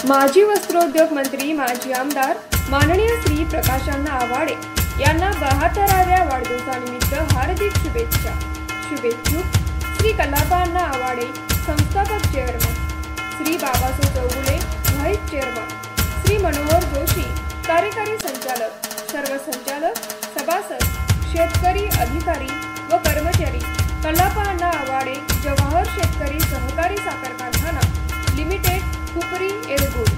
माजी वस्त्रोद्योग मंत्री माजी आमदार माननीय श्री प्रकाशअण्णा आवाडे यांना 72व्या वाढदिवसानिमित्त हार्दिक शुभेच्छा। शुभेच्छुक श्री कल्लाप्पा आवाडे, संस्थापक chairman, Shri Babasaheb Chougule, vice chairman, Shri Manohar Joshi, कार्यकारी संचालक, सर्व संचालक, सभासद, शेतकरी, अधिकारी व कर्मचारी, कल्लाप्पा आवाडे जवाहर शेतकरी सहकारी साखर कारखाना लिमिटेड, हुपरी, येळगूर।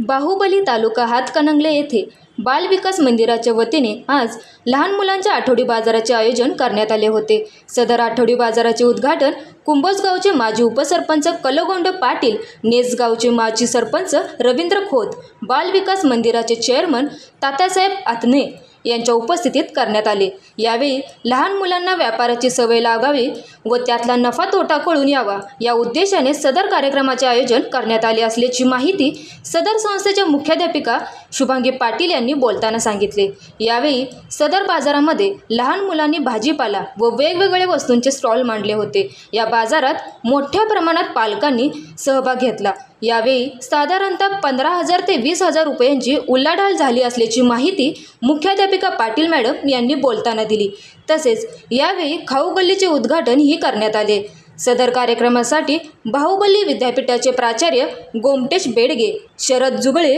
बाहुबली तालुका हातकणंगले येथे बाल विकास मंदिराच्या वतीने आज लहान मुलांच्या आठवडी बाजाराचे आयोजन करण्यात आले होते। सदर आठवडी बाजाराचे उद्घाटन कुंभोजगावचे माजी उपसरपंच कलगोंड पाटील, नेसगावचे माजी सरपंच रवींद्र खोत, बाल विकास मंदिराचे चेअरमन तात्यासाहेब आथने यांच्या उपस्थितीत करण्यात आले। यावेळी लहान मुलांना व्यापाराची सवय लागावी व त्यातला नफा तोटा कळून यावा या उद्देशाने सदर कार्यक्रमाचे आयोजन करण्यात आले असल्याची माहिती सदर संस्थेच्या मुख्याध्यापिका शुभांगी पाटील यांनी बोलताना सांगितले। यावेळी सदर बाजारामध्ये लहान मुलांनी भाजीपाला व वेगवेगळ्या वस्तूंचे स्टॉल मांडले होते। या बाजारात मोठ्या प्रमाणात पालकांनी सहभाग घेतला। यावेळी साधारणतः 15,000 ते 20,000 रुपयांची उलाढाल झाली असल्याची माहिती मुख्याध्यापिका पाटील मॅडम यांनी बोलताना दिली। तसेच यावेळी खाऊ गल्लीचे उद्घाटन ही करण्यात आले। सदर कार्यक्रमासाठी बाहुबली विद्यापीठाचे प्राचार्य गोमटेश बेडगे, शरद जुगळे,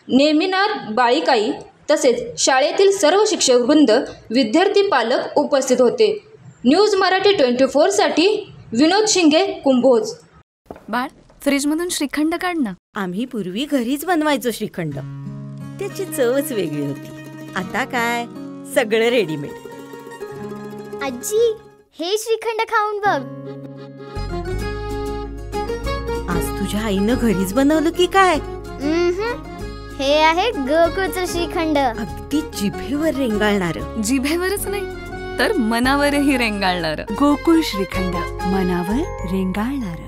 नेमिनाथ बाळीकाई तसेच शाळेतील सर्व शिक्षकवृंद, विद्यार्थी, पालक उपस्थित होते। न्यूज मराठी 24 साठी विनोद शिंगे, कुंभोज। बाळ, फ्रीजमधून श्रीखंड काढ ना। आम्ही पूर्वी घरीच बनवायचो श्रीखंड, त्याची चवच वेगळी होती। आता काय सगळं रेडीमेड। आजी, हे श्रीखंड खाऊन बघ। आज तुझ्या आईनं घरीच बनवलं की काय? हे आहे गोकुळचं श्रीखंड, अगदी जिभेवर रेंगाळणार। जिभेवरच नाही तर मनावरही रेंगाळणार। गोकुळ श्रीखंड, मनावर रेंगाळणार।